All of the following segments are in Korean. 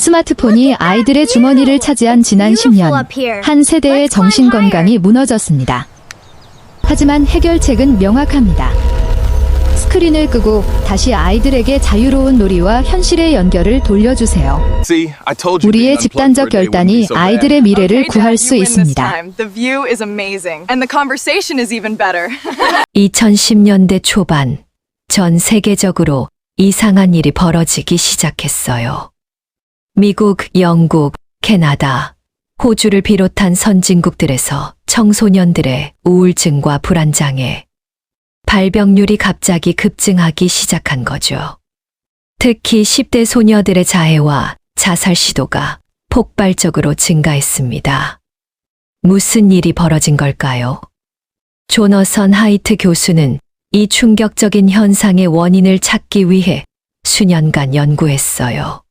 스마트폰이 아이들의 주머니를 차지한 지난 10년, 한 세대의 정신건강이 무너졌습니다. 하지만 해결책은 명확합니다. 스크린을 끄고 다시 아이들에게 자유로운 놀이와 현실의 연결을 돌려주세요. 우리의 집단적 결단이 아이들의 미래를 구할 수 있습니다. 2010년대 초반, 전 세계적으로 이상한 일이 벌어지기 시작했어요. 미국, 영국, 캐나다, 호주를 비롯한 선진국들에서 청소년들의 우울증과 불안장애, 발병률이 갑자기 급증하기 시작한 거죠. 특히 10대 소녀들의 자해와 자살 시도가 폭발적으로 증가했습니다. 무슨 일이 벌어진 걸까요? 조너선 하이트 교수는 이 충격적인 현상의 원인을 찾기 위해 수년간 연구했어요.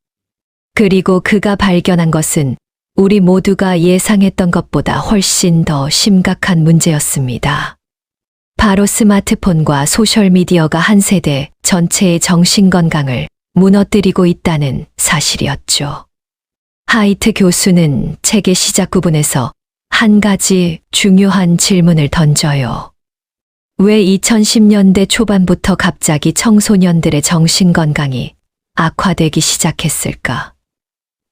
그리고 그가 발견한 것은 우리 모두가 예상했던 것보다 훨씬 더 심각한 문제였습니다. 바로 스마트폰과 소셜미디어가 한 세대 전체의 정신건강을 무너뜨리고 있다는 사실이었죠. 하이트 교수는 책의 시작 부분에서 한 가지 중요한 질문을 던져요. 왜 2010년대 초반부터 갑자기 청소년들의 정신건강이 악화되기 시작했을까?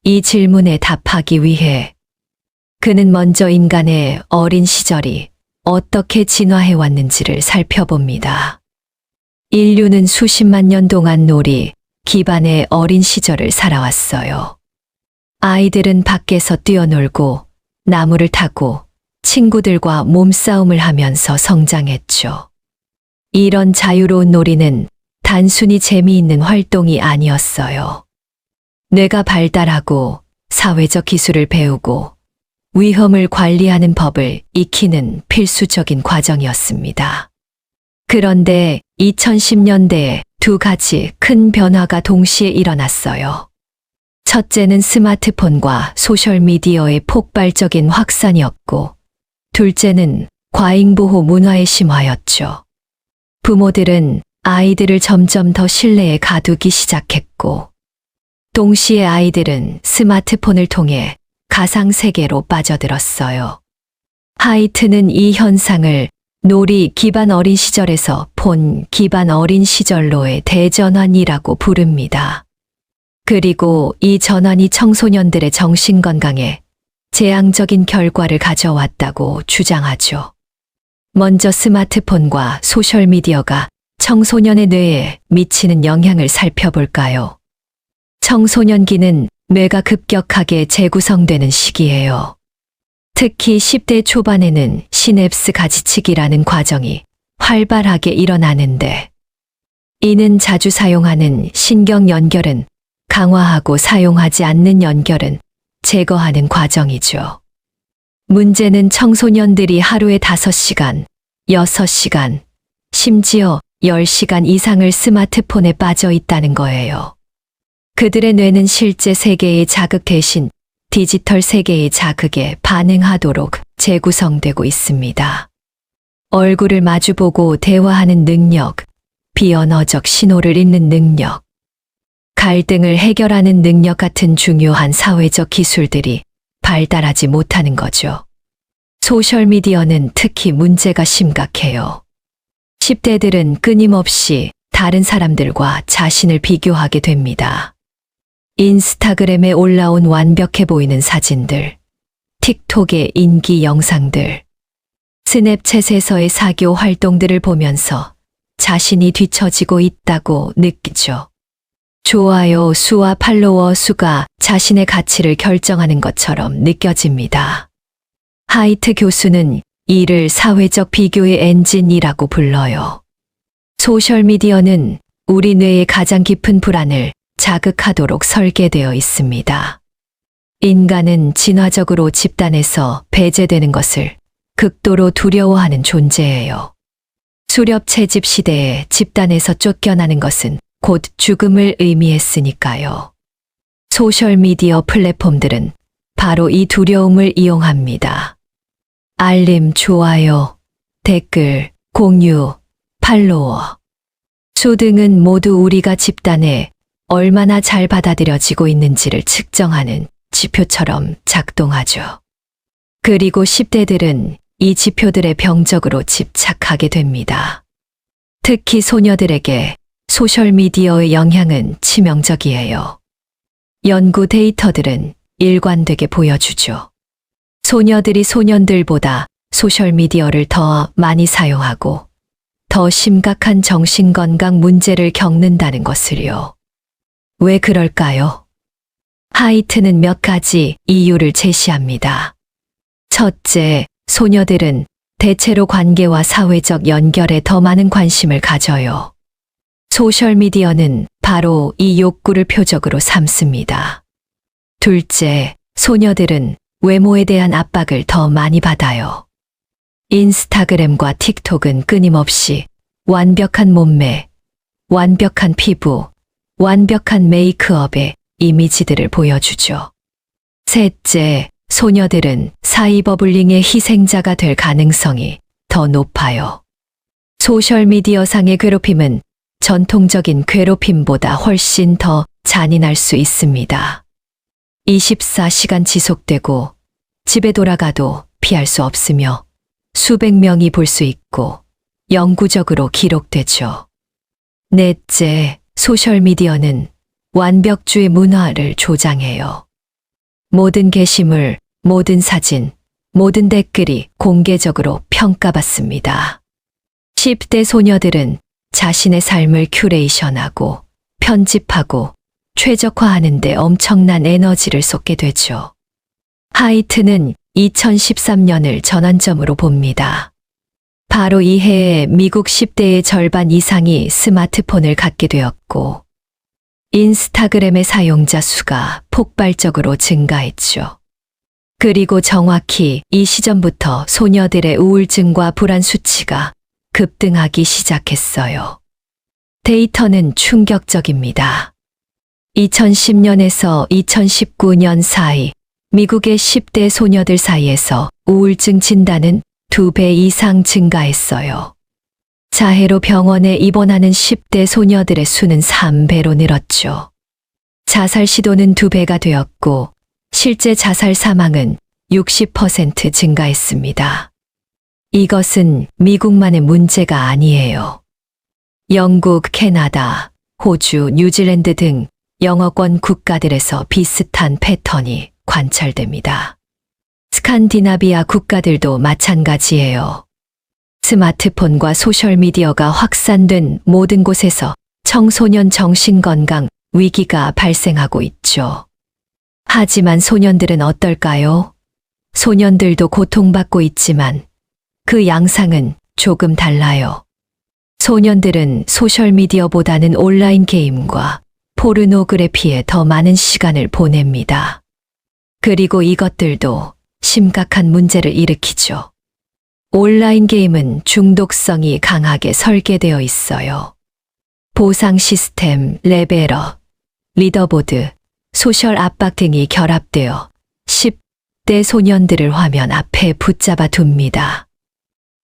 이 질문에 답하기 위해 그는 먼저 인간의 어린 시절이 어떻게 진화해 왔는지를 살펴봅니다. 인류는 수십만 년 동안 놀이 기반의 어린 시절을 살아왔어요. 아이들은 밖에서 뛰어놀고 나무를 타고 친구들과 몸싸움을 하면서 성장했죠. 이런 자유로운 놀이는 단순히 재미있는 활동이 아니었어요. 뇌가 발달하고 사회적 기술을 배우고 위험을 관리하는 법을 익히는 필수적인 과정이었습니다. 그런데 2010년대에 두 가지 큰 변화가 동시에 일어났어요. 첫째는 스마트폰과 소셜미디어의 폭발적인 확산이었고, 둘째는 과잉보호 문화의 심화였죠. 부모들은 아이들을 점점 더 실내에 가두기 시작했고, 동시에 아이들은 스마트폰을 통해 가상세계로 빠져들었어요. 하이트는 이 현상을 놀이 기반 어린 시절에서 폰 기반 어린 시절로의 대전환이라고 부릅니다. 그리고 이 전환이 청소년들의 정신건강에 재앙적인 결과를 가져왔다고 주장하죠. 먼저 스마트폰과 소셜미디어가 청소년의 뇌에 미치는 영향을 살펴볼까요? 청소년기는 뇌가 급격하게 재구성되는 시기예요. 특히 10대 초반에는 시냅스 가지치기라는 과정이 활발하게 일어나는데, 이는 자주 사용하는 신경 연결은 강화하고 사용하지 않는 연결은 제거하는 과정이죠. 문제는 청소년들이 하루에 5시간, 6시간, 심지어 10시간 이상을 스마트폰에 빠져 있다는 거예요. 그들의 뇌는 실제 세계의 자극 대신 디지털 세계의 자극에 반응하도록 재구성되고 있습니다. 얼굴을 마주보고 대화하는 능력, 비언어적 신호를 읽는 능력, 갈등을 해결하는 능력 같은 중요한 사회적 기술들이 발달하지 못하는 거죠. 소셜미디어는 특히 문제가 심각해요. 10대들은 끊임없이 다른 사람들과 자신을 비교하게 됩니다. 인스타그램에 올라온 완벽해 보이는 사진들, 틱톡의 인기 영상들, 스냅챗에서의 사교 활동들을 보면서 자신이 뒤처지고 있다고 느끼죠. 좋아요 수와 팔로워 수가 자신의 가치를 결정하는 것처럼 느껴집니다. 하이트 교수는 이를 사회적 비교의 엔진이라고 불러요. 소셜미디어는 우리 뇌의 가장 깊은 불안을 자극하도록 설계되어 있습니다. 인간은 진화적으로 집단에서 배제되는 것을 극도로 두려워하는 존재예요. 수렵 채집 시대에 집단에서 쫓겨나는 것은 곧 죽음을 의미했으니까요. 소셜미디어 플랫폼들은 바로 이 두려움을 이용합니다. 알림, 좋아요, 댓글, 공유, 팔로워, 수 등은 모두 우리가 집단의 얼마나 잘 받아들여지고 있는지를 측정하는 지표처럼 작동하죠. 그리고 10대들은 이 지표들의 병적으로 집착하게 됩니다. 특히 소녀들에게 소셜미디어의 영향은 치명적이에요. 연구 데이터들은 일관되게 보여주죠. 소녀들이 소년들보다 소셜미디어를 더 많이 사용하고 더 심각한 정신건강 문제를 겪는다는 것을요. 왜 그럴까요? 하이트는 몇 가지 이유를 제시합니다. 첫째, 소녀들은 대체로 관계와 사회적 연결에 더 많은 관심을 가져요. 소셜미디어는 바로 이 욕구를 표적으로 삼습니다. 둘째, 소녀들은 외모에 대한 압박을 더 많이 받아요. 인스타그램과 틱톡은 끊임없이 완벽한 몸매, 완벽한 피부, 완벽한 메이크업의 이미지들을 보여주죠. 셋째, 소녀들은 사이버불링의 희생자가 될 가능성이 더 높아요. 소셜미디어상의 괴롭힘은 전통적인 괴롭힘보다 훨씬 더 잔인할 수 있습니다. 24시간 지속되고 집에 돌아가도 피할 수 없으며 수백 명이 볼 수 있고 영구적으로 기록되죠. 넷째, 소셜미디어는 완벽주의 문화를 조장해요. 모든 게시물, 모든 사진, 모든 댓글이 공개적으로 평가받습니다. 10대 소녀들은 자신의 삶을 큐레이션하고 편집하고 최적화하는 데 엄청난 에너지를 쏟게 되죠. 하이트는 2013년을 전환점으로 봅니다. 바로 이 해에 미국 10대의 절반 이상이 스마트폰을 갖게 되었고 인스타그램의 사용자 수가 폭발적으로 증가했죠. 그리고 정확히 이 시점부터 소녀들의 우울증과 불안 수치가 급등하기 시작했어요. 데이터는 충격적입니다. 2010년에서 2019년 사이 미국의 10대 소녀들 사이에서 우울증 진단은 2배 이상 증가했어요. 자해로 병원에 입원하는 10대 소녀들의 수는 3배로 늘었죠. 자살 시도는 2배가 되었고 실제 자살 사망은 60% 증가했습니다. 이것은 미국만의 문제가 아니에요. 영국, 캐나다, 호주, 뉴질랜드 등 영어권 국가들에서 비슷한 패턴이 관찰됩니다. 스칸디나비아 국가들도 마찬가지예요. 스마트폰과 소셜미디어가 확산된 모든 곳에서 청소년 정신건강 위기가 발생하고 있죠. 하지만 소년들은 어떨까요? 소년들도 고통받고 있지만 그 양상은 조금 달라요. 소년들은 소셜미디어보다는 온라인 게임과 포르노그래피에 더 많은 시간을 보냅니다. 그리고 이것들도 심각한 문제를 일으키죠. 온라인 게임은 중독성이 강하게 설계되어 있어요. 보상 시스템, 레벨업, 리더보드, 소셜 압박 등이 결합되어 10대 소년들을 화면 앞에 붙잡아 둡니다.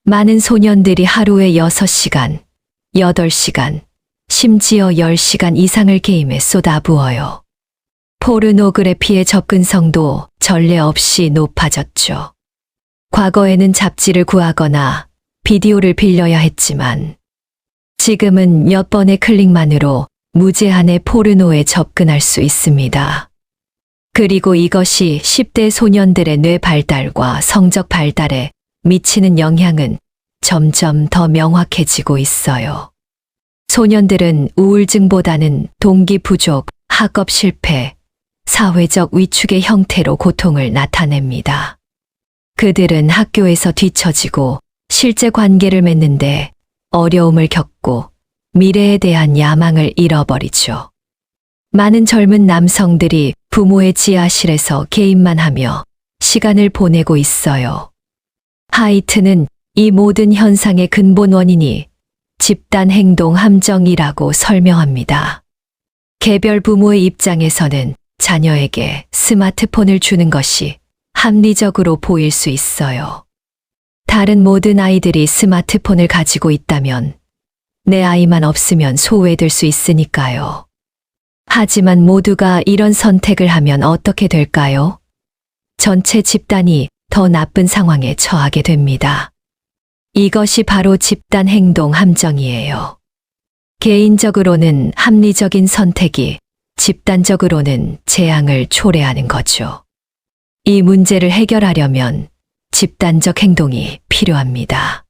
많은 소년들이 하루에 6시간, 8시간, 심지어 10시간 이상을 게임에 쏟아부어요. 포르노그래피의 접근성도 전례 없이 높아졌죠. 과거에는 잡지를 구하거나 비디오를 빌려야 했지만 지금은 몇 번의 클릭만으로 무제한의 포르노에 접근할 수 있습니다. 그리고 이것이 10대 소년들의 뇌 발달과 성적 발달에 미치는 영향은 점점 더 명확해지고 있어요. 소년들은 우울증보다는 동기 부족, 학업 실패, 사회적 위축의 형태로 고통을 나타냅니다. 그들은 학교에서 뒤처지고 실제 관계를 맺는데 어려움을 겪고 미래에 대한 야망을 잃어버리죠. 많은 젊은 남성들이 부모의 지하실에서 게임만 하며 시간을 보내고 있어요. 하이트는 이 모든 현상의 근본 원인이 집단 행동 함정이라고 설명합니다. 개별 부모의 입장에서는 자녀에게 스마트폰을 주는 것이 합리적으로 보일 수 있어요. 다른 모든 아이들이 스마트폰을 가지고 있다면 내 아이만 없으면 소외될 수 있으니까요. 하지만 모두가 이런 선택을 하면 어떻게 될까요? 전체 집단이 더 나쁜 상황에 처하게 됩니다. 이것이 바로 집단 행동 함정이에요. 개인적으로는 합리적인 선택이 집단적으로는 재앙을 초래하는 거죠. 이 문제를 해결하려면 집단적 행동이 필요합니다.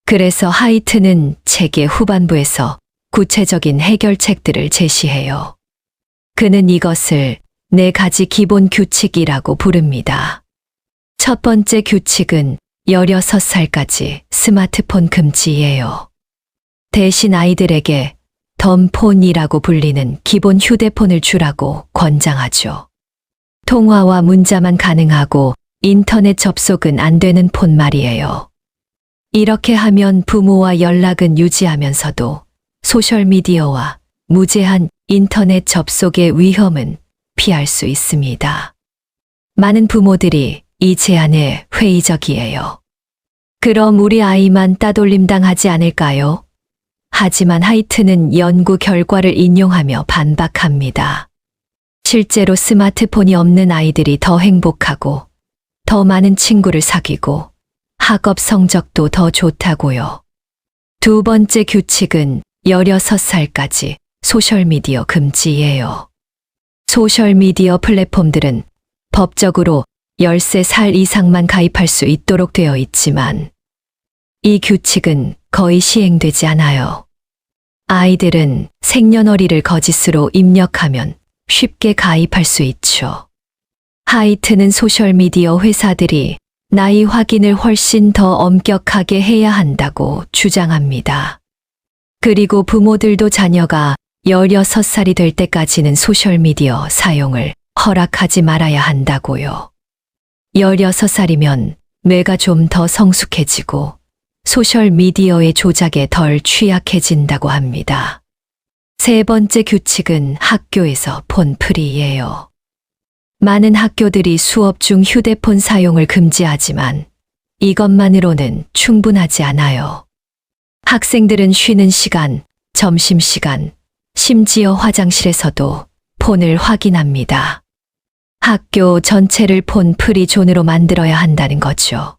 그래서 하이트는 책의 후반부에서 구체적인 해결책들을 제시해요. 그는 이것을 4가지 기본 규칙이라고 부릅니다. 첫 번째 규칙은 16살까지 스마트폰 금지예요. 대신 아이들에게 덤폰이라고 불리는 기본 휴대폰을 주라고 권장하죠. 통화와 문자만 가능하고 인터넷 접속은 안 되는 폰 말이에요. 이렇게 하면 부모와 연락은 유지하면서도 소셜미디어와 무제한 인터넷 접속의 위험은 피할 수 있습니다. 많은 부모들이 이 제안에 회의적이에요. 그럼 우리 아이만 따돌림 당하지 않을까요? 하지만 하이트는 연구 결과를 인용하며 반박합니다. 실제로 스마트폰이 없는 아이들이 더 행복하고 더 많은 친구를 사귀고 학업 성적도 더 좋다고요. 두 번째 규칙은 16살까지 소셜미디어 금지예요. 소셜미디어 플랫폼들은 법적으로 13살 이상만 가입할 수 있도록 되어 있지만 이 규칙은 거의 시행되지 않아요. 아이들은 생년월일을 거짓으로 입력하면 쉽게 가입할 수 있죠. 하이트는 소셜미디어 회사들이 나이 확인을 훨씬 더 엄격하게 해야 한다고 주장합니다. 그리고 부모들도 자녀가 16살이 될 때까지는 소셜미디어 사용을 허락하지 말아야 한다고요. 16살이면 뇌가 좀 더 성숙해지고 소셜미디어의 조작에 덜 취약해진다고 합니다. 세 번째 규칙은 학교에서 폰 프리예요. 많은 학교들이 수업 중 휴대폰 사용을 금지하지만 이것만으로는 충분하지 않아요. 학생들은 쉬는 시간, 점심시간, 심지어 화장실에서도 폰을 확인합니다. 학교 전체를 폰 프리 존으로 만들어야 한다는 거죠.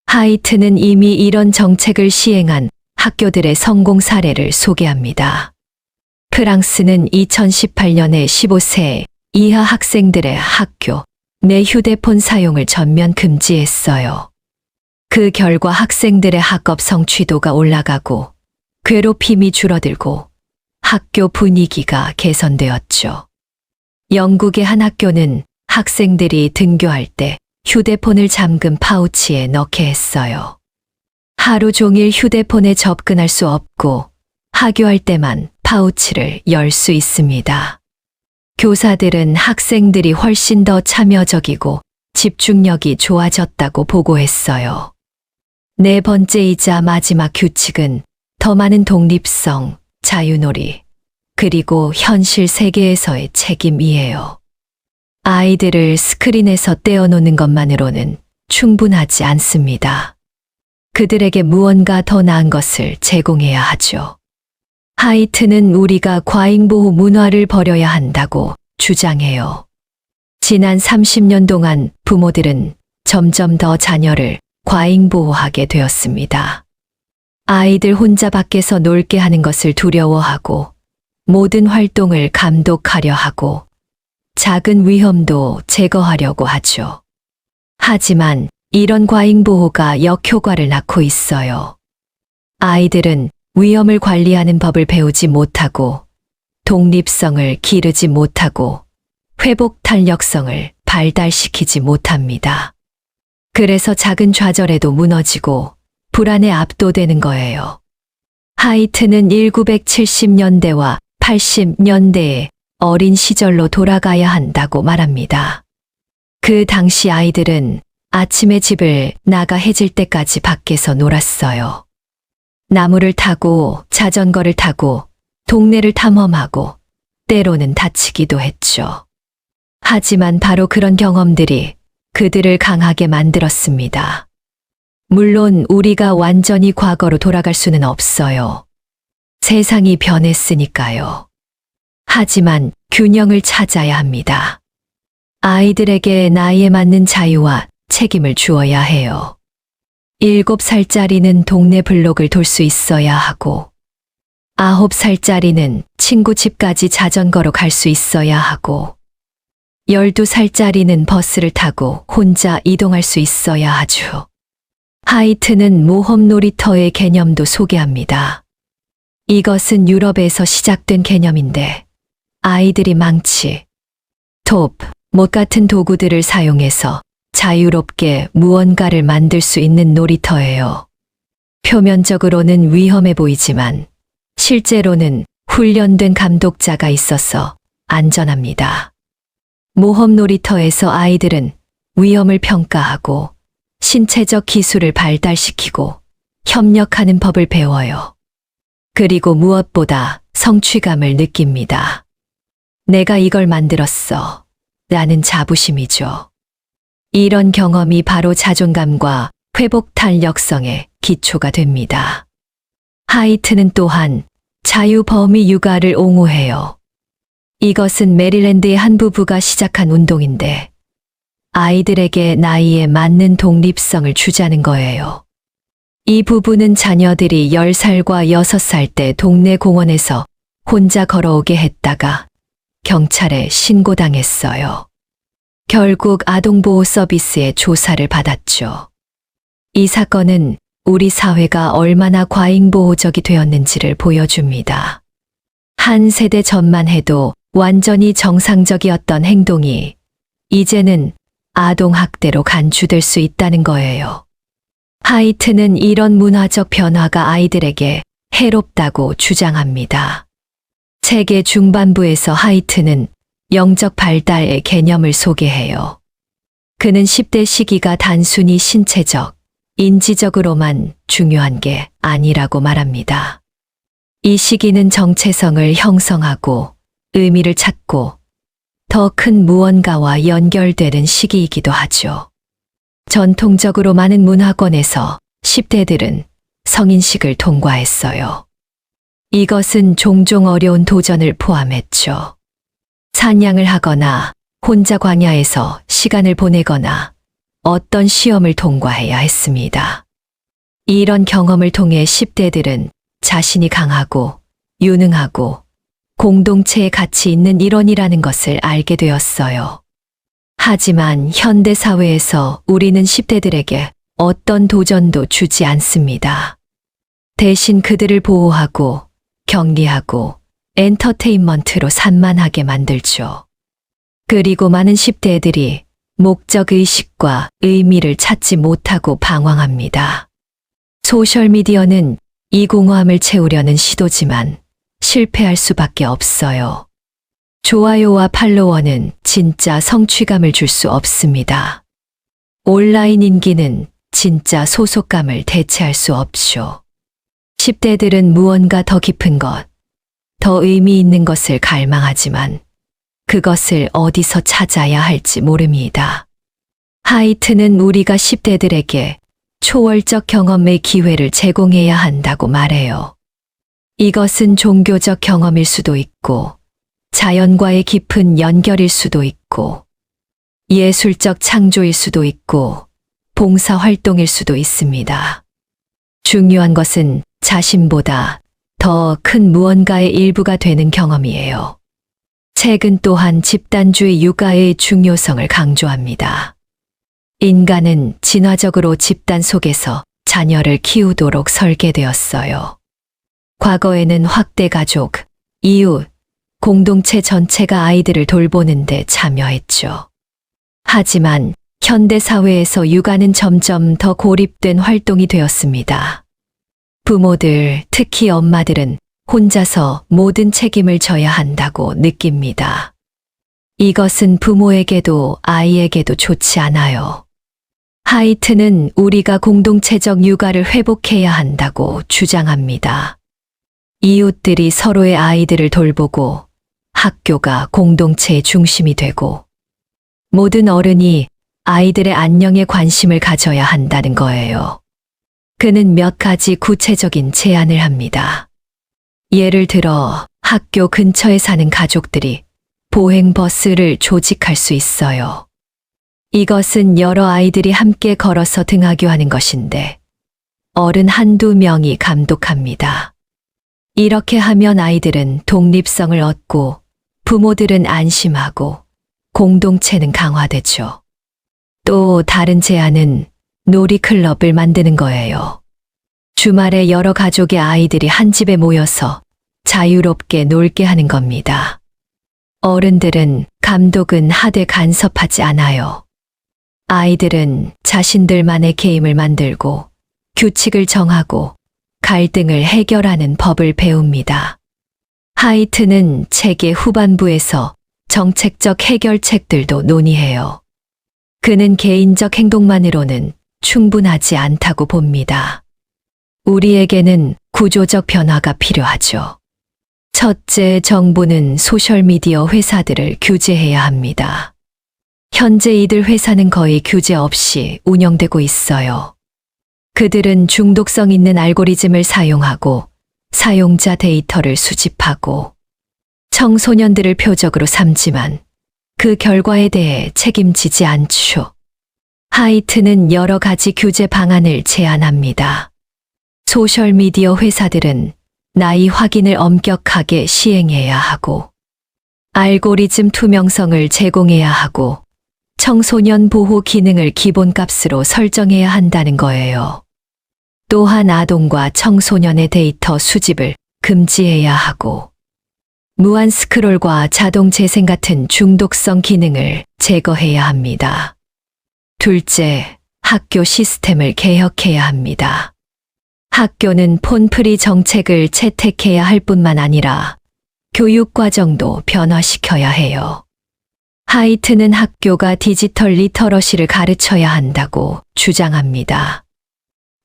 하이트는 이미 이런 정책을 시행한 학교들의 성공 사례를 소개합니다. 프랑스는 2018년에 15세 이하 학생들의 학교 내 휴대폰 사용을 전면 금지했어요. 그 결과 학생들의 학업 성취도가 올라가고 괴롭힘이 줄어들고 학교 분위기가 개선되었죠. 영국의 한 학교는 학생들이 등교할 때 휴대폰을 잠금 파우치에 넣게 했어요. 하루 종일 휴대폰에 접근할 수 없고 하교할 때만 파우치를 열 수 있습니다. 교사들은 학생들이 훨씬 더 참여적이고 집중력이 좋아졌다고 보고했어요. 네 번째이자 마지막 규칙은 더 많은 독립성, 자유놀이, 그리고 현실 세계에서의 책임이에요. 아이들을 스크린에서 떼어놓는 것만으로는 충분하지 않습니다. 그들에게 무언가 더 나은 것을 제공해야 하죠. 하이트는 우리가 과잉보호 문화를 버려야 한다고 주장해요. 지난 30년 동안 부모들은 점점 더 자녀를 과잉보호하게 되었습니다. 아이들 혼자 밖에서 놀게 하는 것을 두려워하고 모든 활동을 감독하려 하고 작은 위험도 제거하려고 하죠. 하지만 이런 과잉보호가 역효과를 낳고 있어요. 아이들은 위험을 관리하는 법을 배우지 못하고 독립성을 기르지 못하고 회복 탄력성을 발달시키지 못합니다. 그래서 작은 좌절에도 무너지고 불안에 압도되는 거예요. 하이트는 1970년대와 80년대의 어린 시절로 돌아가야 한다고 말합니다. 그 당시 아이들은 아침에 집을 나가 해질 때까지 밖에서 놀았어요. 나무를 타고 자전거를 타고 동네를 탐험하고 때로는 다치기도 했죠. 하지만 바로 그런 경험들이 그들을 강하게 만들었습니다. 물론 우리가 완전히 과거로 돌아갈 수는 없어요. 세상이 변했으니까요. 하지만 균형을 찾아야 합니다. 아이들에게 나이에 맞는 자유와 책임을 주어야 해요. 7살짜리는 동네 블록을 돌 수 있어야 하고, 9살짜리는 친구 집까지 자전거로 갈 수 있어야 하고, 12살짜리는 버스를 타고 혼자 이동할 수 있어야 하죠. 하이트는 모험 놀이터의 개념도 소개합니다. 이것은 유럽에서 시작된 개념인데, 아이들이 망치, 톱, 못 같은 도구들을 사용해서 자유롭게 무언가를 만들 수 있는 놀이터예요. 표면적으로는 위험해 보이지만 실제로는 훈련된 감독자가 있어서 안전합니다. 모험 놀이터에서 아이들은 위험을 평가하고 신체적 기술을 발달시키고 협력하는 법을 배워요. 그리고 무엇보다 성취감을 느낍니다. 내가 이걸 만들었어. 라는 자부심이죠. 이런 경험이 바로 자존감과 회복 탄력성의 기초가 됩니다. 하이트는 또한 자유 범위 육아를 옹호해요. 이것은 메릴랜드의 한 부부가 시작한 운동인데 아이들에게 나이에 맞는 독립성을 주자는 거예요. 이 부부는 자녀들이 10살과 6살 때 동네 공원에서 혼자 걸어오게 했다가 경찰에 신고당했어요. 결국 아동보호 서비스의 조사를 받았죠. 이 사건은 우리 사회가 얼마나 과잉보호적이 되었는지를 보여줍니다. 한 세대 전만 해도 완전히 정상적이었던 행동이 이제는 아동학대로 간주될 수 있다는 거예요. 하이트는 이런 문화적 변화가 아이들에게 해롭다고 주장합니다. 책의 중반부에서 하이트는 영적 발달의 개념을 소개해요. 그는 10대 시기가 단순히 신체적, 인지적으로만 중요한 게 아니라고 말합니다. 이 시기는 정체성을 형성하고 의미를 찾고 더 큰 무언가와 연결되는 시기이기도 하죠. 전통적으로 많은 문화권에서 10대들은 성인식을 통과했어요. 이것은 종종 어려운 도전을 포함했죠. 사냥을 하거나 혼자 광야에서 시간을 보내거나 어떤 시험을 통과해야 했습니다. 이런 경험을 통해 10대들은 자신이 강하고 유능하고 공동체에 가치 있는 일원이라는 것을 알게 되었어요. 하지만 현대 사회에서 우리는 10대들에게 어떤 도전도 주지 않습니다. 대신 그들을 보호하고 격리하고 엔터테인먼트로 산만하게 만들죠. 그리고 많은 10대들이 목적의식과 의미를 찾지 못하고 방황합니다. 소셜미디어는 이 공허함을 채우려는 시도지만 실패할 수밖에 없어요. 좋아요와 팔로워는 진짜 성취감을 줄 수 없습니다. 온라인 인기는 진짜 소속감을 대체할 수 없죠. 10대들은 무언가 더 깊은 것, 더 의미 있는 것을 갈망하지만 그것을 어디서 찾아야 할지 모릅니다. 하이트는 우리가 10대들에게 초월적 경험의 기회를 제공해야 한다고 말해요. 이것은 종교적 경험일 수도 있고, 자연과의 깊은 연결일 수도 있고, 예술적 창조일 수도 있고, 봉사활동일 수도 있습니다. 중요한 것은 자신보다 더 큰 무언가의 일부가 되는 경험이에요. 책은 또한 집단주의 육아의 중요성을 강조합니다. 인간은 진화적으로 집단 속에서 자녀를 키우도록 설계되었어요. 과거에는 확대 가족, 이웃, 공동체 전체가 아이들을 돌보는데 참여했죠. 하지만 현대 사회에서 육아는 점점 더 고립된 활동이 되었습니다. 부모들, 특히 엄마들은 혼자서 모든 책임을 져야 한다고 느낍니다. 이것은 부모에게도 아이에게도 좋지 않아요. 하이트는 우리가 공동체적 육아를 회복해야 한다고 주장합니다. 이웃들이 서로의 아이들을 돌보고 학교가 공동체의 중심이 되고 모든 어른이 아이들의 안녕에 관심을 가져야 한다는 거예요. 그는 몇 가지 구체적인 제안을 합니다. 예를 들어 학교 근처에 사는 가족들이 보행버스를 조직할 수 있어요. 이것은 여러 아이들이 함께 걸어서 등하교하는 것인데 어른 한두 명이 감독합니다. 이렇게 하면 아이들은 독립성을 얻고 부모들은 안심하고 공동체는 강화되죠. 또 다른 제안은 놀이클럽을 만드는 거예요. 주말에 여러 가족의 아이들이 한 집에 모여서 자유롭게 놀게 하는 겁니다. 어른들은 감독은 하되 간섭하지 않아요. 아이들은 자신들만의 게임을 만들고 규칙을 정하고 갈등을 해결하는 법을 배웁니다. 하이트는 책의 후반부에서 정책적 해결책들도 논의해요. 그는 개인적 행동만으로는 충분하지 않다고 봅니다. 우리에게는 구조적 변화가 필요하죠. 첫째, 정부는 소셜미디어 회사들을 규제해야 합니다. 현재 이들 회사는 거의 규제 없이 운영되고 있어요. 그들은 중독성 있는 알고리즘을 사용하고 사용자 데이터를 수집하고 청소년들을 표적으로 삼지만 그 결과에 대해 책임지지 않죠. 하이트는 여러 가지 규제 방안을 제안합니다. 소셜미디어 회사들은 나이 확인을 엄격하게 시행해야 하고 알고리즘 투명성을 제공해야 하고 청소년 보호 기능을 기본값으로 설정해야 한다는 거예요. 또한 아동과 청소년의 데이터 수집을 금지해야 하고 무한 스크롤과 자동 재생 같은 중독성 기능을 제거해야 합니다. 둘째, 학교 시스템을 개혁해야 합니다. 학교는 폰프리 정책을 채택해야 할 뿐만 아니라 교육 과정도 변화시켜야 해요. 하이트는 학교가 디지털 리터러시를 가르쳐야 한다고 주장합니다.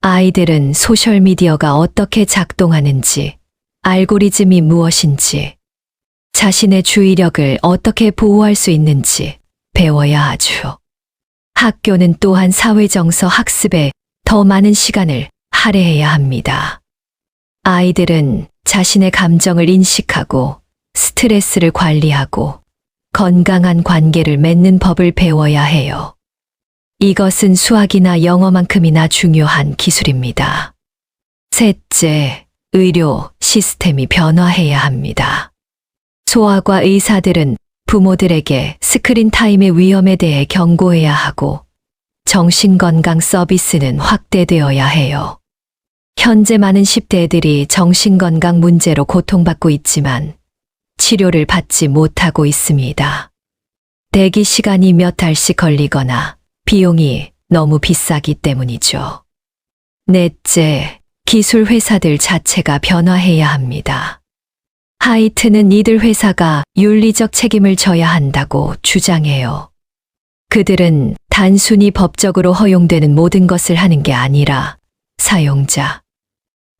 아이들은 소셜미디어가 어떻게 작동하는지, 알고리즘이 무엇인지, 자신의 주의력을 어떻게 보호할 수 있는지 배워야 하죠. 학교는 또한 사회정서 학습에 더 많은 시간을 할애해야 합니다. 아이들은 자신의 감정을 인식하고 스트레스를 관리하고 건강한 관계를 맺는 법을 배워야 해요. 이것은 수학이나 영어만큼이나 중요한 기술입니다. 셋째, 의료 시스템이 변화해야 합니다. 소아과 의사들은 부모들에게 스크린 타임의 위험에 대해 경고해야 하고 정신건강 서비스는 확대되어야 해요. 현재 많은 10대들이 정신건강 문제로 고통받고 있지만 치료를 받지 못하고 있습니다. 대기 시간이 몇 달씩 걸리거나 비용이 너무 비싸기 때문이죠. 넷째, 기술 회사들 자체가 변화해야 합니다. 하이트는 이들 회사가 윤리적 책임을 져야 한다고 주장해요. 그들은 단순히 법적으로 허용되는 모든 것을 하는 게 아니라 사용자,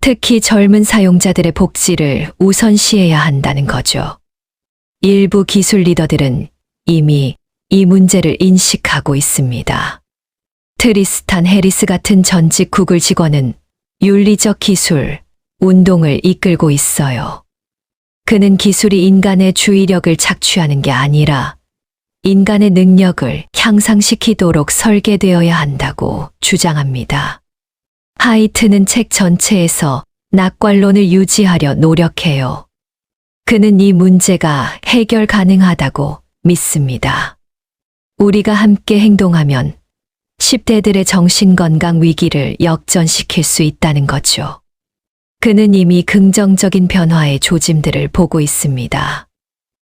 특히 젊은 사용자들의 복지를 우선시해야 한다는 거죠. 일부 기술 리더들은 이미 이 문제를 인식하고 있습니다. 트리스탄 해리스 같은 전직 구글 직원은 윤리적 기술 운동을 이끌고 있어요. 그는 기술이 인간의 주의력을 착취하는 게 아니라 인간의 능력을 향상시키도록 설계되어야 한다고 주장합니다. 하이트는 책 전체에서 낙관론을 유지하려 노력해요. 그는 이 문제가 해결 가능하다고 믿습니다. 우리가 함께 행동하면 10대들의 정신건강 위기를 역전시킬 수 있다는 거죠. 그는 이미 긍정적인 변화의 조짐들을 보고 있습니다.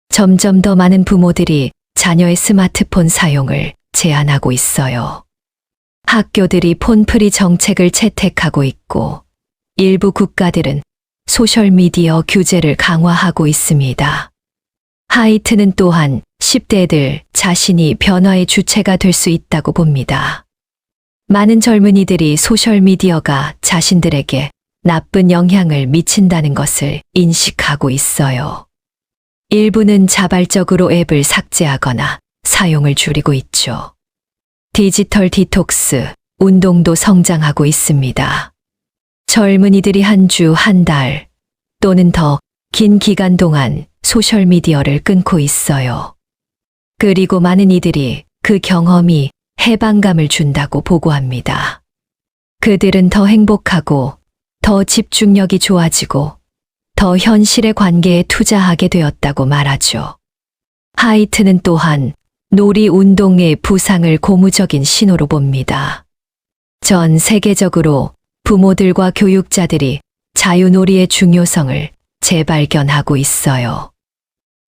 점점 더 많은 부모들이 자녀의 스마트폰 사용을 제한하고 있어요. 학교들이 폰프리 정책을 채택하고 있고 일부 국가들은 소셜미디어 규제를 강화하고 있습니다. 하이트는 또한 10대들 자신이 변화의 주체가 될 수 있다고 봅니다. 많은 젊은이들이 소셜미디어가 자신들에게 나쁜 영향을 미친다는 것을 인식하고 있어요. 일부는 자발적으로 앱을 삭제하거나 사용을 줄이고 있죠. 디지털 디톡스 운동도 성장하고 있습니다. 젊은이들이 한 주, 한 달, 또는 더 긴 기간 동안 소셜미디어를 끊고 있어요. 그리고 많은 이들이 그 경험이 해방감을 준다고 보고합니다. 그들은 더 행복하고 더 집중력이 좋아지고 더 현실의 관계에 투자하게 되었다고 말하죠. 하이트는 또한 놀이 운동의 부상을 고무적인 신호로 봅니다. 전 세계적으로 부모들과 교육자들이 자유놀이의 중요성을 재발견하고 있어요.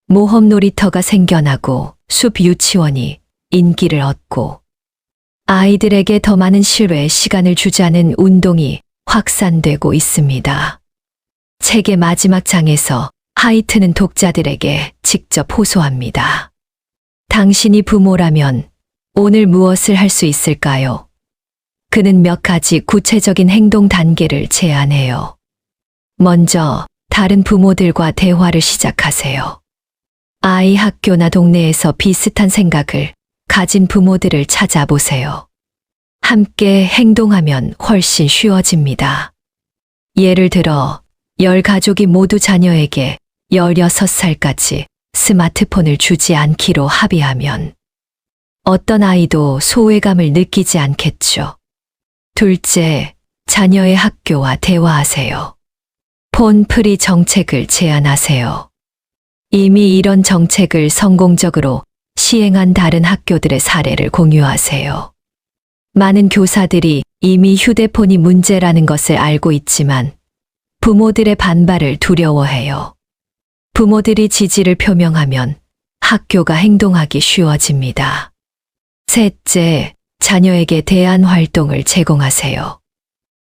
모험 놀이터가 생겨나고 숲 유치원이 인기를 얻고 아이들에게 더 많은 실외 시간을 주자는 운동이 확산되고 있습니다. 책의 마지막 장에서 하이트는 독자들에게 직접 호소합니다. 당신이 부모라면 오늘 무엇을 할 수 있을까요? 그는 몇 가지 구체적인 행동 단계를 제안해요. 먼저 다른 부모들과 대화를 시작하세요. 아이 학교나 동네에서 비슷한 생각을 가진 부모들을 찾아보세요. 함께 행동하면 훨씬 쉬워집니다. 예를 들어 10가족이 모두 자녀에게 16살까지 스마트폰을 주지 않기로 합의하면 어떤 아이도 소외감을 느끼지 않겠죠. 둘째, 자녀의 학교와 대화하세요. 폰 프리 정책을 제안하세요. 이미 이런 정책을 성공적으로 시행한 다른 학교들의 사례를 공유하세요. 많은 교사들이 이미 휴대폰이 문제라는 것을 알고 있지만 부모들의 반발을 두려워해요. 부모들이 지지를 표명하면 학교가 행동하기 쉬워집니다. 셋째, 자녀에게 대안 활동을 제공하세요.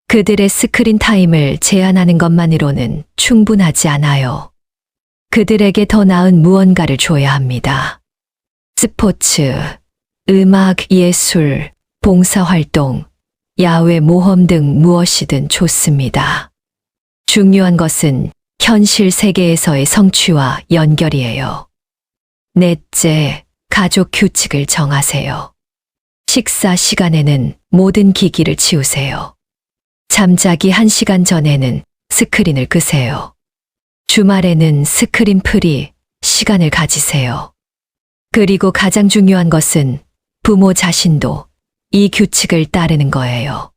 그들의 스크린 타임을 제한하는 것만으로는 충분하지 않아요. 그들에게 더 나은 무언가를 줘야 합니다. 스포츠, 음악, 예술, 봉사활동, 야외 모험 등 무엇이든 좋습니다. 중요한 것은 현실 세계에서의 성취와 연결이에요. 넷째, 가족 규칙을 정하세요. 식사 시간에는 모든 기기를 치우세요. 잠자기 1시간 전에는 스크린을 끄세요. 주말에는 스크린 프리 시간을 가지세요. 그리고 가장 중요한 것은 부모 자신도 이 규칙을 따르는 거예요.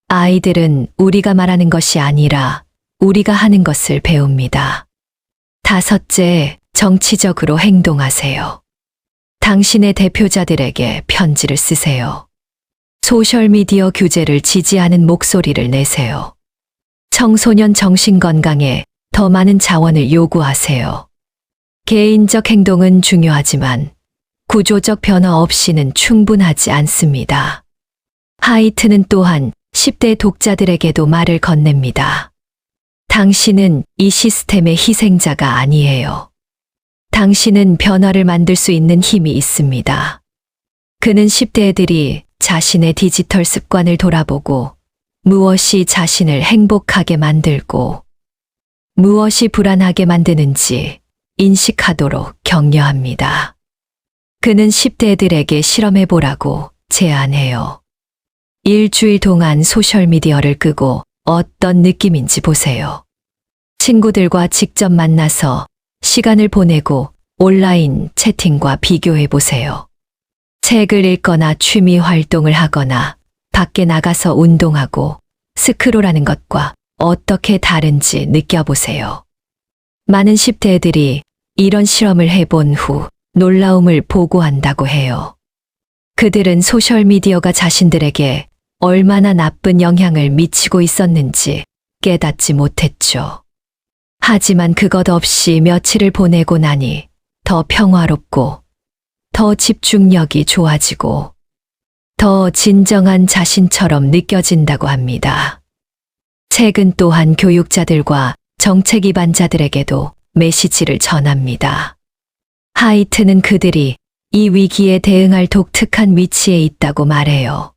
아이들은 우리가 말하는 것이 아니라 우리가 하는 것을 배웁니다. 다섯째, 정치적으로 행동하세요. 당신의 대표자들에게 편지를 쓰세요. 소셜미디어 규제를 지지하는 목소리를 내세요. 청소년 정신건강에 더 많은 자원을 요구하세요. 개인적 행동은 중요하지만 구조적 변화 없이는 충분하지 않습니다. 하이트는 또한 10대 독자들에게도 말을 건넵니다. 당신은 이 시스템의 희생자가 아니에요. 당신은 변화를 만들 수 있는 힘이 있습니다. 그는 10대들이 자신의 디지털 습관을 돌아보고 무엇이 자신을 행복하게 만들고 무엇이 불안하게 만드는지 인식하도록 격려합니다. 그는 10대들에게 실험해보라고 제안해요. 일주일 동안 소셜미디어를 끄고 어떤 느낌인지 보세요. 친구들과 직접 만나서 시간을 보내고 온라인 채팅과 비교해 보세요. 책을 읽거나 취미 활동을 하거나 밖에 나가서 운동하고 스크롤하는 것과 어떻게 다른지 느껴보세요. 많은 10대들이 이런 실험을 해본 후 놀라움을 보고한다고 해요. 그들은 소셜미디어가 자신들에게 얼마나 나쁜 영향을 미치고 있었는지 깨닫지 못했죠. 하지만 그것 없이 며칠을 보내고 나니 더 평화롭고 더 집중력이 좋아지고 더 진정한 자신처럼 느껴진다고 합니다. 책은 또한 교육자들과 정책 위반자들에게도 메시지를 전합니다. 하이트는 그들이 이 위기에 대응할 독특한 위치에 있다고 말해요.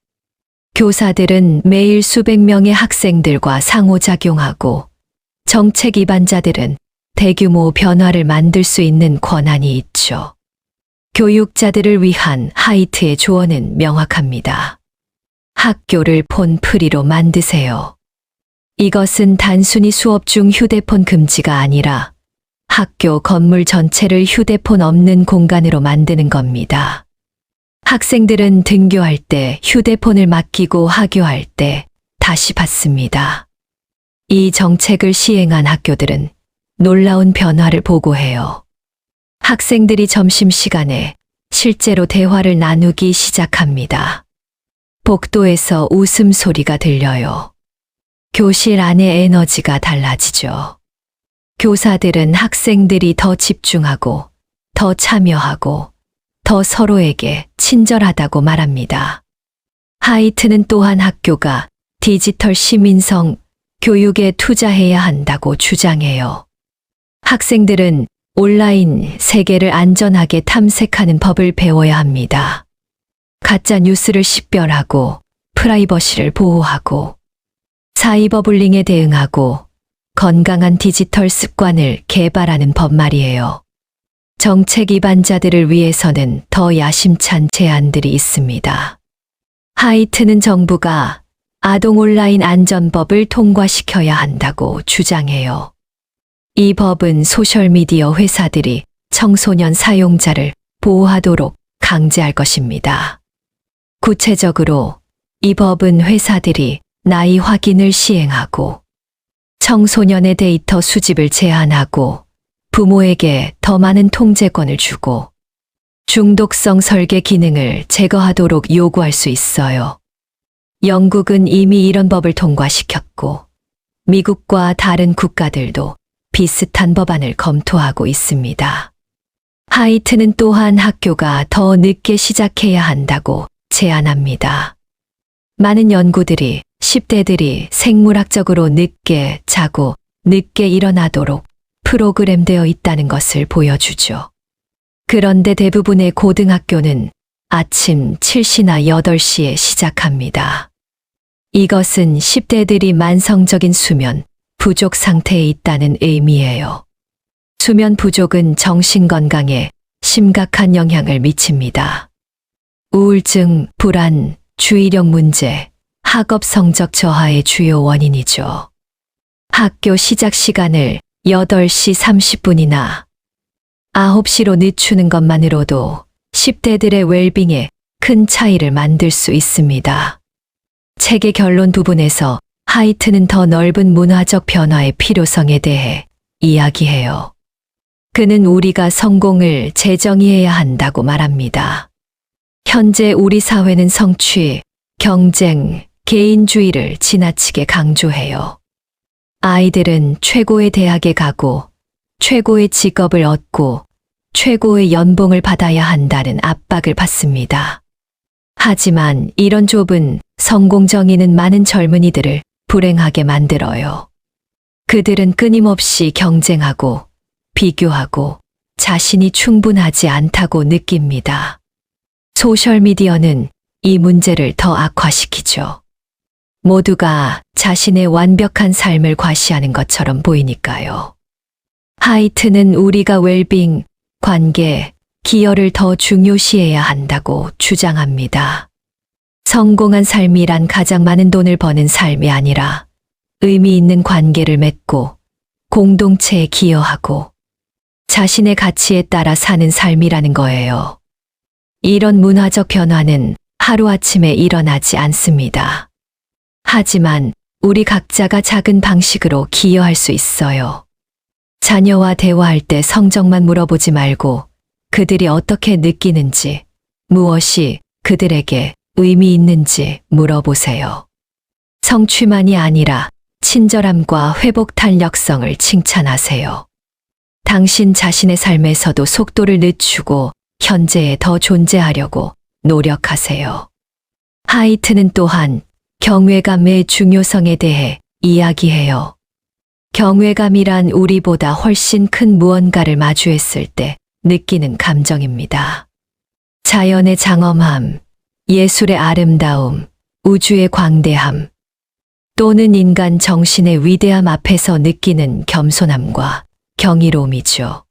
교사들은 매일 수백 명의 학생들과 상호작용하고 정책 위반자들은 대규모 변화를 만들 수 있는 권한이 있죠. 교육자들을 위한 하이트의 조언은 명확합니다. 학교를 폰 프리로 만드세요. 이것은 단순히 수업 중 휴대폰 금지가 아니라 학교 건물 전체를 휴대폰 없는 공간으로 만드는 겁니다. 학생들은 등교할 때 휴대폰을 맡기고 하교할 때 다시 받습니다. 이 정책을 시행한 학교들은 놀라운 변화를 보고해요. 학생들이 점심시간에 실제로 대화를 나누기 시작합니다. 복도에서 웃음소리가 들려요. 교실 안의 에너지가 달라지죠. 교사들은 학생들이 더 집중하고, 더 참여하고, 더 서로에게 친절하다고 말합니다. 하이트는 또한 학교가 디지털 시민성 교육에 투자해야 한다고 주장해요. 학생들은 온라인 세계를 안전하게 탐색하는 법을 배워야 합니다. 가짜 뉴스를 식별하고 프라이버시를 보호하고 사이버 불링에 대응하고 건강한 디지털 습관을 개발하는 법 말이에요. 정책 위반자들을 위해서는 더 야심찬 제안들이 있습니다. 하이트는 정부가 아동 온라인 안전법을 통과시켜야 한다고 주장해요. 이 법은 소셜미디어 회사들이 청소년 사용자를 보호하도록 강제할 것입니다. 구체적으로 이 법은 회사들이 나이 확인을 시행하고 청소년의 데이터 수집을 제한하고 부모에게 더 많은 통제권을 주고 중독성 설계 기능을 제거하도록 요구할 수 있어요. 영국은 이미 이런 법을 통과시켰고 미국과 다른 국가들도 비슷한 법안을 검토하고 있습니다. 하이트는 또한 학교가 더 늦게 시작해야 한다고 제안합니다. 많은 연구들이 10대들이 생물학적으로 늦게 자고 늦게 일어나도록 프로그램되어 있다는 것을 보여주죠. 그런데 대부분의 고등학교는 아침 7시나 8시에 시작합니다. 이것은 10대들이 만성적인 수면 부족 상태에 있다는 의미예요. 수면 부족은 정신 건강에 심각한 영향을 미칩니다. 우울증, 불안, 주의력 문제, 학업 성적 저하의 주요 원인이죠. 학교 시작 시간을 8시 30분이나 9시로 늦추는 것만으로도 10대들의 웰빙에 큰 차이를 만들 수 있습니다. 책의 결론 부분에서 하이트는 더 넓은 문화적 변화의 필요성에 대해 이야기해요. 그는 우리가 성공을 재정의해야 한다고 말합니다. 현재 우리 사회는 성취, 경쟁, 개인주의를 지나치게 강조해요. 아이들은 최고의 대학에 가고, 최고의 직업을 얻고, 최고의 연봉을 받아야 한다는 압박을 받습니다. 하지만 이런 좁은 성공 정의는 많은 젊은이들을 불행하게 만들어요. 그들은 끊임없이 경쟁하고 비교하고 자신이 충분하지 않다고 느낍니다. 소셜미디어는 이 문제를 더 악화시키죠. 모두가 자신의 완벽한 삶을 과시하는 것처럼 보이니까요. 하이트는 우리가 웰빙, 관계, 기여를 더 중요시해야 한다고 주장합니다. 성공한 삶이란 가장 많은 돈을 버는 삶이 아니라 의미 있는 관계를 맺고 공동체에 기여하고 자신의 가치에 따라 사는 삶이라는 거예요. 이런 문화적 변화는 하루아침에 일어나지 않습니다. 하지만 우리 각자가 작은 방식으로 기여할 수 있어요. 자녀와 대화할 때 성적만 물어보지 말고 그들이 어떻게 느끼는지, 무엇이 그들에게 의미 있는지 물어보세요. 성취만이 아니라 친절함과 회복 탄력성을 칭찬하세요. 당신 자신의 삶에서도 속도를 늦추고 현재에 더 존재하려고 노력하세요. 하이트는 또한 경외감의 중요성에 대해 이야기해요. 경외감이란 우리보다 훨씬 큰 무언가를 마주했을 때 느끼는 감정입니다. 자연의 장엄함, 예술의 아름다움, 우주의 광대함, 또는 인간 정신의 위대함 앞에서 느끼는 겸손함과 경이로움이죠.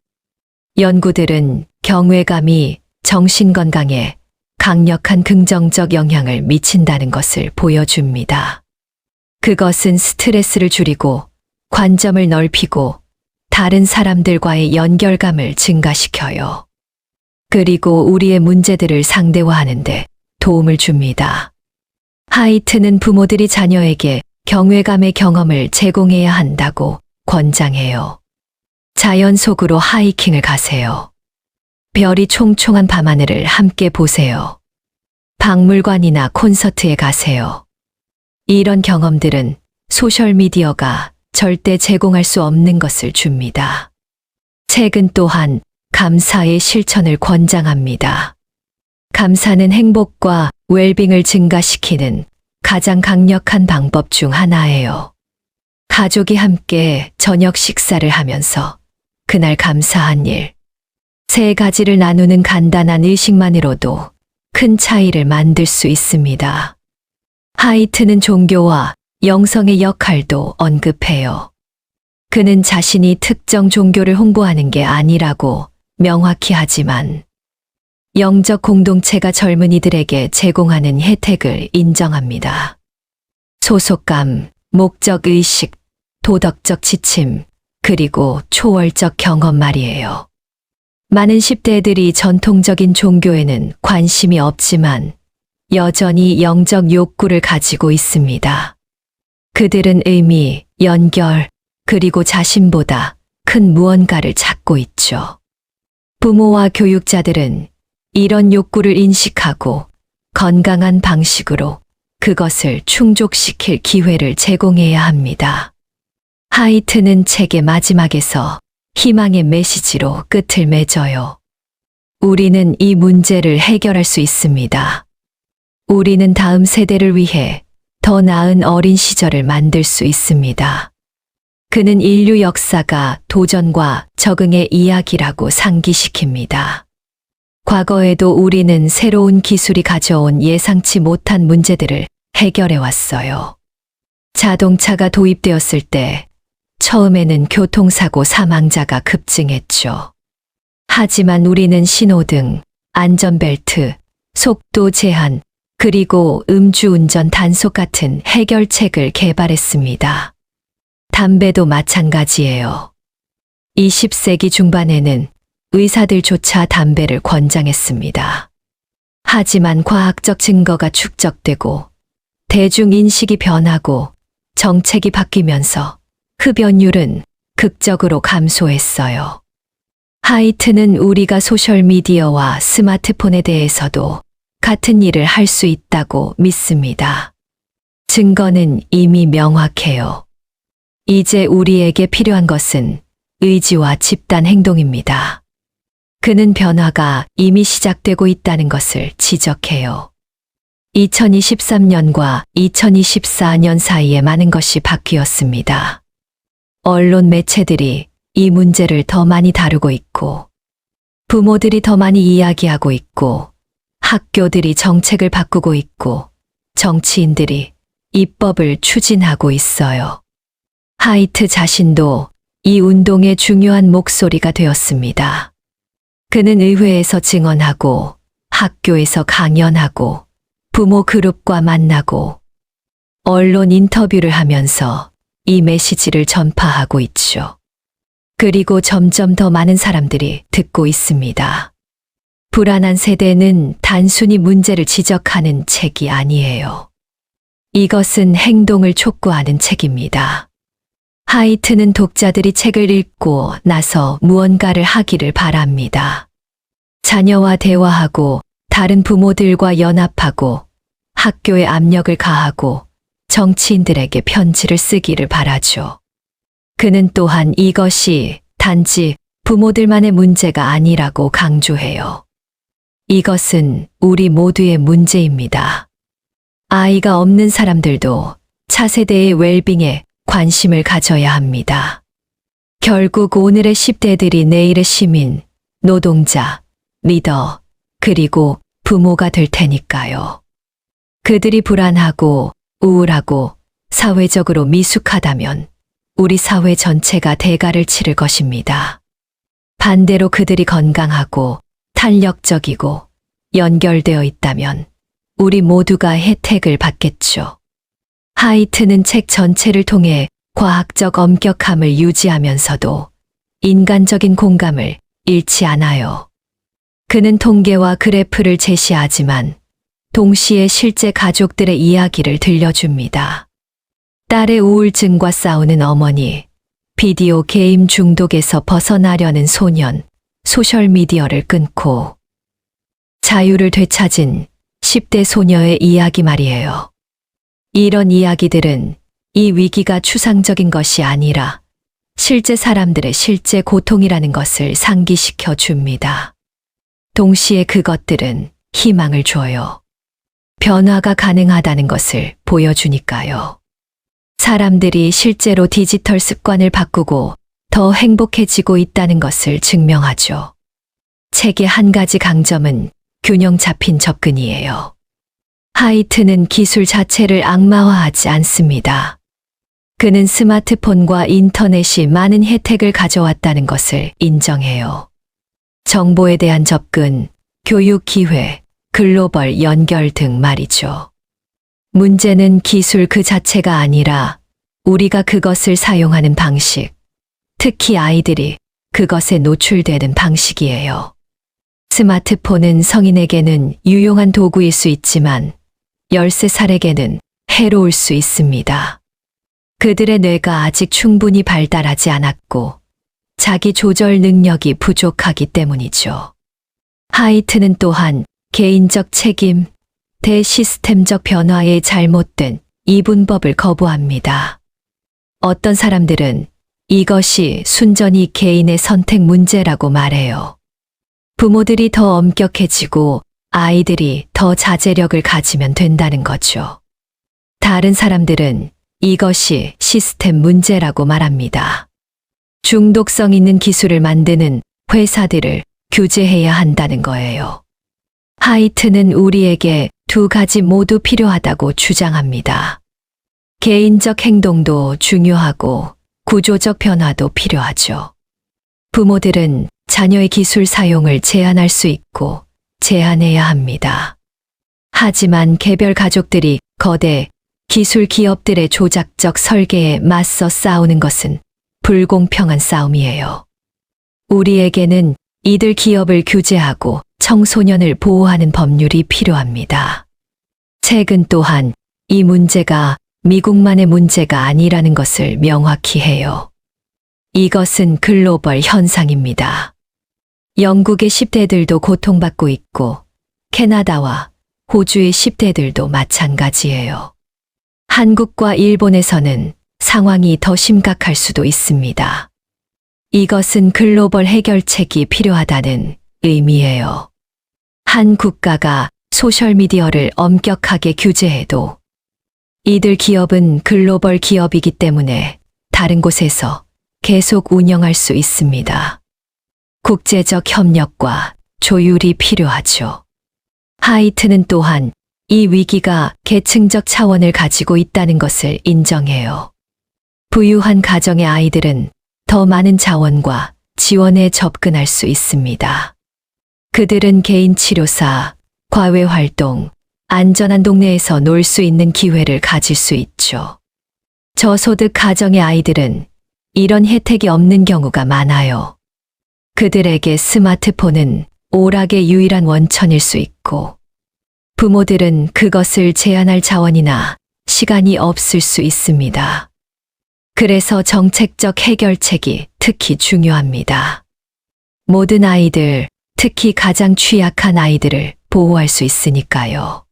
연구들은 경외감이 정신 건강에 강력한 긍정적 영향을 미친다는 것을 보여줍니다. 그것은 스트레스를 줄이고 관점을 넓히고 다른 사람들과의 연결감을 증가시켜요. 그리고 우리의 문제들을 상대화하는데 도움을 줍니다. 하이트는 부모들이 자녀에게 경외감의 경험을 제공해야 한다고 권장해요. 자연 속으로 하이킹을 가세요. 별이 총총한 밤하늘을 함께 보세요. 박물관이나 콘서트에 가세요. 이런 경험들은 소셜미디어가 절대 제공할 수 없는 것을 줍니다. 책은 또한 감사의 실천을 권장합니다. 감사는 행복과 웰빙을 증가시키는 가장 강력한 방법 중 하나예요. 가족이 함께 저녁 식사를 하면서 그날 감사한 일, 3가지를 나누는 간단한 의식만으로도 큰 차이를 만들 수 있습니다. 하이트는 종교와 영성의 역할도 언급해요. 그는 자신이 특정 종교를 홍보하는 게 아니라고 명확히 하지만 영적 공동체가 젊은이들에게 제공하는 혜택을 인정합니다. 소속감, 목적의식, 도덕적 지침, 그리고 초월적 경험 말이에요. 많은 10대들이 전통적인 종교에는 관심이 없지만 여전히 영적 욕구를 가지고 있습니다. 그들은 의미, 연결, 그리고 자신보다 큰 무언가를 찾고 있죠. 부모와 교육자들은 이런 욕구를 인식하고 건강한 방식으로 그것을 충족시킬 기회를 제공해야 합니다. 하이트는 책의 마지막에서 희망의 메시지로 끝을 맺어요. 우리는 이 문제를 해결할 수 있습니다. 우리는 다음 세대를 위해 더 나은 어린 시절을 만들 수 있습니다. 그는 인류 역사가 도전과 적응의 이야기라고 상기시킵니다. 과거에도 우리는 새로운 기술이 가져온 예상치 못한 문제들을 해결해 왔어요. 자동차가 도입되었을 때 처음에는 교통사고 사망자가 급증했죠. 하지만 우리는 신호등, 안전벨트, 속도 제한, 그리고 음주운전 단속 같은 해결책을 개발했습니다. 담배도 마찬가지예요. 20세기 중반에는 의사들조차 담배를 권장했습니다. 하지만 과학적 증거가 축적되고 대중인식이 변하고 정책이 바뀌면서 흡연율은 극적으로 감소했어요. 하이트는 우리가 소셜미디어와 스마트폰에 대해서도 같은 일을 할 수 있다고 믿습니다. 증거는 이미 명확해요. 이제 우리에게 필요한 것은 의지와 집단 행동입니다. 그는 변화가 이미 시작되고 있다는 것을 지적해요. 2023년과 2024년 사이에 많은 것이 바뀌었습니다. 언론 매체들이 이 문제를 더 많이 다루고 있고, 부모들이 더 많이 이야기하고 있고, 학교들이 정책을 바꾸고 있고, 정치인들이 입법을 추진하고 있어요. 하이트 자신도 이 운동의 중요한 목소리가 되었습니다. 그는 의회에서 증언하고, 학교에서 강연하고, 부모 그룹과 만나고, 언론 인터뷰를 하면서 이 메시지를 전파하고 있죠. 그리고 점점 더 많은 사람들이 듣고 있습니다. 불안한 세대는 단순히 문제를 지적하는 책이 아니에요. 이것은 행동을 촉구하는 책입니다. 하이트는 독자들이 책을 읽고 나서 무언가를 하기를 바랍니다. 자녀와 대화하고 다른 부모들과 연합하고 학교에 압력을 가하고 정치인들에게 편지를 쓰기를 바라죠. 그는 또한 이것이 단지 부모들만의 문제가 아니라고 강조해요. 이것은 우리 모두의 문제입니다. 아이가 없는 사람들도 차세대의 웰빙에 관심을 가져야 합니다. 결국 오늘의 10대들이 내일의 시민, 노동자, 리더, 그리고 부모가 될 테니까요. 그들이 불안하고 우울하고 사회적으로 미숙하다면 우리 사회 전체가 대가를 치를 것입니다. 반대로 그들이 건강하고 하이트는 책 전체를 통해 과학적 엄격함을 유지하면서도 인간적인 공감을 잃지 않아요. 그는 통계와 그래프를 제시하지만 동시에 실제 가족들의 이야기를 들려줍니다. 딸의 우울증과 싸우는 어머니, 비디오 게임 중독에서 벗어나려는 소년, 소셜미디어를 끊고 자유를 되찾은 10대 소녀의 이야기 말이에요. 이런 이야기들은 이 위기가 추상적인 것이 아니라 실제 사람들의 실제 고통이라는 것을 상기시켜 줍니다. 동시에 그것들은 희망을 줘요. 변화가 가능하다는 것을 보여주니까요. 사람들이 실제로 디지털 습관을 바꾸고 더 행복해지고 있다는 것을 증명하죠. 책의 한 가지 강점은 균형 잡힌 접근이에요. 하이트는 기술 자체를 악마화하지 않습니다. 그는 스마트폰과 인터넷이 많은 혜택을 가져왔다는 것을 인정해요. 정보에 대한 접근, 교육 기회, 글로벌 연결 등 말이죠. 문제는 기술 그 자체가 아니라 우리가 그것을 사용하는 방식, 특히 아이들이 그것에 노출되는 방식이에요. 스마트폰은 성인에게는 유용한 도구일 수 있지만 13살에게는 해로울 수 있습니다. 그들의 뇌가 아직 충분히 발달하지 않았고 자기 조절 능력이 부족하기 때문이죠. 하이트는 또한 개인적 책임, 대시스템적 변화의 잘못된 이분법을 거부합니다. 어떤 사람들은 이것이 순전히 개인의 선택 문제라고 말해요. 부모들이 더 엄격해지고 아이들이 더 자제력을 가지면 된다는 거죠. 다른 사람들은 이것이 시스템 문제라고 말합니다. 중독성 있는 기술을 만드는 회사들을 규제해야 한다는 거예요. 하이트는 우리에게 두 가지 모두 필요하다고 주장합니다. 개인적 행동도 중요하고 구조적 변화도 필요하죠. 부모들은 자녀의 기술 사용을 제한할 수 있고 제한해야 합니다. 하지만 개별 가족들이 거대 기술 기업들의 조작적 설계에 맞서 싸우는 것은 불공평한 싸움이에요. 우리에게는 이들 기업을 규제하고 청소년을 보호하는 법률이 필요합니다. 책은 또한 이 문제가 미국만의 문제가 아니라는 것을 명확히 해요. 이것은 글로벌 현상입니다. 영국의 10대들도 고통받고 있고 캐나다와 호주의 10대들도 마찬가지예요. 한국과 일본에서는 상황이 더 심각할 수도 있습니다. 이것은 글로벌 해결책이 필요하다는 의미예요. 한 국가가 소셜미디어를 엄격하게 규제해도 이들 기업은 글로벌 기업이기 때문에 다른 곳에서 계속 운영할 수 있습니다. 국제적 협력과 조율이 필요하죠. 하이트는 또한 이 위기가 계층적 차원을 가지고 있다는 것을 인정해요. 부유한 가정의 아이들은 더 많은 자원과 지원에 접근할 수 있습니다. 그들은 개인 치료사, 과외 활동, 안전한 동네에서 놀 수 있는 기회를 가질 수 있죠. 저소득 가정의 아이들은 이런 혜택이 없는 경우가 많아요. 그들에게 스마트폰은 오락의 유일한 원천일 수 있고 부모들은 그것을 제한할 자원이나 시간이 없을 수 있습니다. 그래서 정책적 해결책이 특히 중요합니다. 모든 아이들, 특히 가장 취약한 아이들을 보호할 수 있으니까요.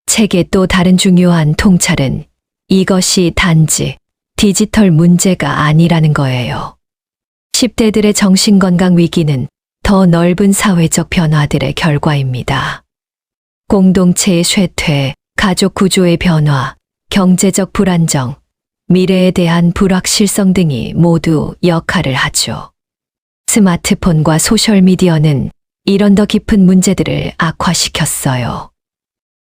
책의 또 다른 중요한 통찰은 이것이 단지 디지털 문제가 아니라는 거예요. 10대들의 정신건강 위기는 더 넓은 사회적 변화들의 결과입니다. 공동체의 쇠퇴, 가족 구조의 변화, 경제적 불안정, 미래에 대한 불확실성 등이 모두 역할을 하죠. 스마트폰과 소셜미디어는 이런 더 깊은 문제들을 악화시켰어요.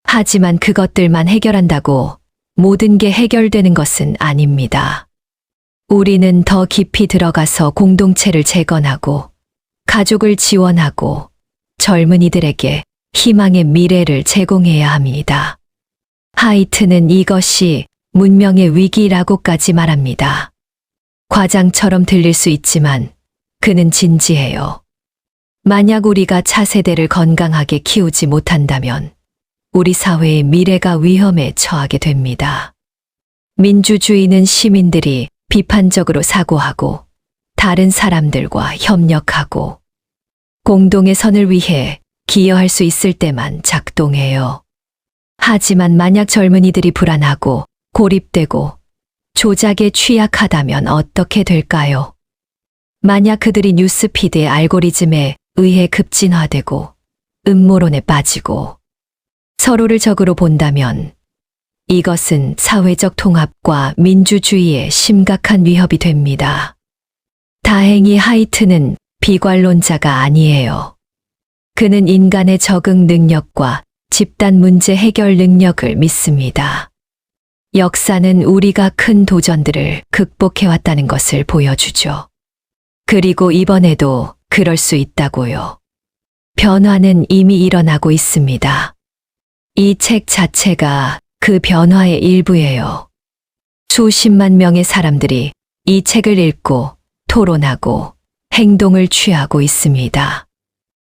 하지만 그것들만 해결한다고 모든 게 해결되는 것은 아닙니다. 우리는 더 깊이 들어가서 공동체를 재건하고 가족을 지원하고 젊은이들에게 희망의 미래를 제공해야 합니다. 하이트는 이것이 문명의 위기라고까지 말합니다. 과장처럼 들릴 수 있지만 그는 진지해요. 만약 우리가 차세대를 건강하게 키우지 못한다면 우리 사회의 미래가 위험에 처하게 됩니다. 민주주의는 시민들이 비판적으로 사고하고 다른 사람들과 협력하고 공동의 선을 위해 기여할 수 있을 때만 작동해요. 하지만 만약 젊은이들이 불안하고 고립되고 조작에 취약하다면 어떻게 될까요? 만약 그들이 뉴스피드의 알고리즘에 의해 급진화되고 음모론에 빠지고 서로를 적으로 본다면 이것은 사회적 통합과 민주주의에 심각한 위협이 됩니다. 다행히 하이트는 비관론자가 아니에요. 그는 인간의 적응 능력과 집단 문제 해결 능력을 믿습니다. 역사는 우리가 큰 도전들을 극복해왔다는 것을 보여주죠. 그리고 이번에도 그럴 수 있다고요. 변화는 이미 일어나고 있습니다. 이 책 자체가 그 변화의 일부예요. 수십만 명의 사람들이 이 책을 읽고 토론하고 행동을 취하고 있습니다.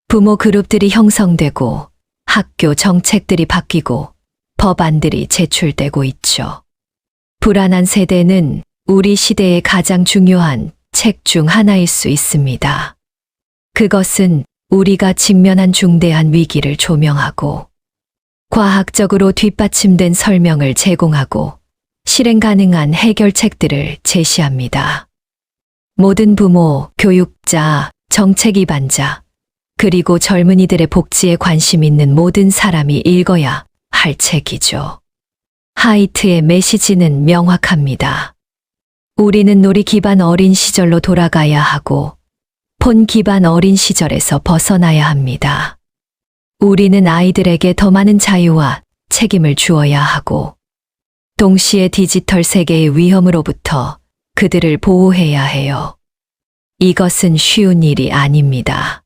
부모 그룹들이 형성되고 학교 정책들이 바뀌고 법안들이 제출되고 있죠. 불안한 세대는 우리 시대의 가장 중요한 책 중 하나일 수 있습니다. 그것은 우리가 직면한 중대한 위기를 조명하고 과학적으로 뒷받침된 설명을 제공하고 실행 가능한 해결책들을 제시합니다. 모든 부모, 교육자, 정책 입안자, 그리고 젊은이들의 복지에 관심 있는 모든 사람이 읽어야 할 책이죠. 하이트의 메시지는 명확합니다. 우리는 놀이 기반 어린 시절로 돌아가야 하고 폰 기반 어린 시절에서 벗어나야 합니다. 우리는 아이들에게 더 많은 자유와 책임을 주어야 하고 동시에 디지털 세계의 위험으로부터 그들을 보호해야 해요. 이것은 쉬운 일이 아닙니다.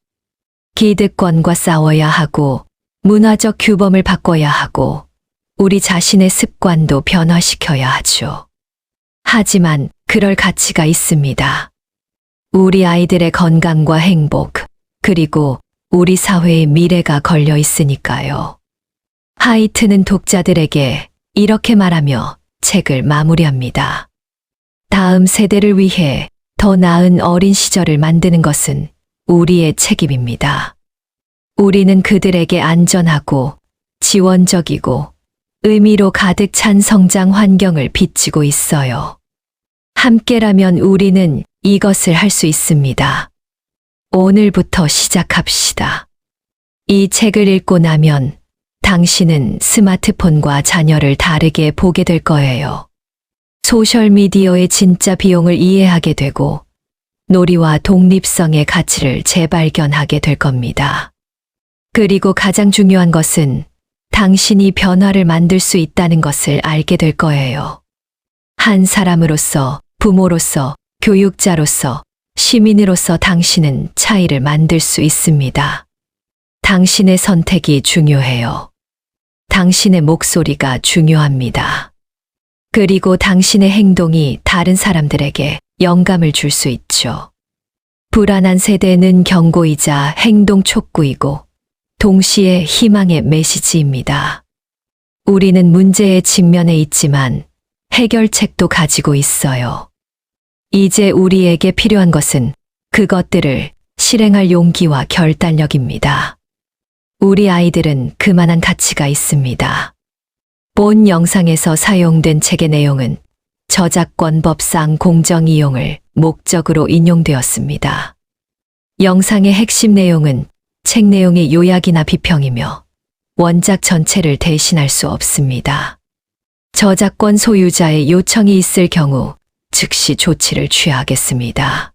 기득권과 싸워야 하고 문화적 규범을 바꿔야 하고 우리 자신의 습관도 변화시켜야 하죠. 하지만 그럴 가치가 있습니다. 우리 아이들의 건강과 행복, 그리고 우리 사회의 미래가 걸려 있으니까요. 하이트는 독자들에게 이렇게 말하며 책을 마무리합니다. 다음 세대를 위해 더 나은 어린 시절을 만드는 것은 우리의 책임입니다. 우리는 그들에게 안전하고 지원적이고 의미로 가득 찬 성장 환경을 비치고 있어요. 함께라면 우리는 이것을 할 수 있습니다. 오늘부터 시작합시다. 이 책을 읽고 나면 당신은 스마트폰과 자녀를 다르게 보게 될 거예요. 소셜미디어의 진짜 비용을 이해하게 되고 놀이와 독립성의 가치를 재발견하게 될 겁니다. 그리고 가장 중요한 것은 당신이 변화를 만들 수 있다는 것을 알게 될 거예요. 한 사람으로서, 부모로서, 교육자로서, 시민으로서 당신은 차이를 만들 수 있습니다. 당신의 선택이 중요해요. 당신의 목소리가 중요합니다. 그리고 당신의 행동이 다른 사람들에게 영감을 줄 수 있죠. 불안한 세대는 경고이자 행동 촉구이고 동시에 희망의 메시지입니다. 우리는 문제의 직면에 있지만 해결책도 가지고 있어요. 이제 우리에게 필요한 것은 그것들을 실행할 용기와 결단력입니다. 우리 아이들은 그만한 가치가 있습니다. 본 영상에서 사용된 책의 내용은 저작권법상 공정 이용을 목적으로 인용되었습니다. 영상의 핵심 내용은 책 내용의 요약이나 비평이며 원작 전체를 대신할 수 없습니다. 저작권 소유자의 요청이 있을 경우 즉시 조치를 취하겠습니다.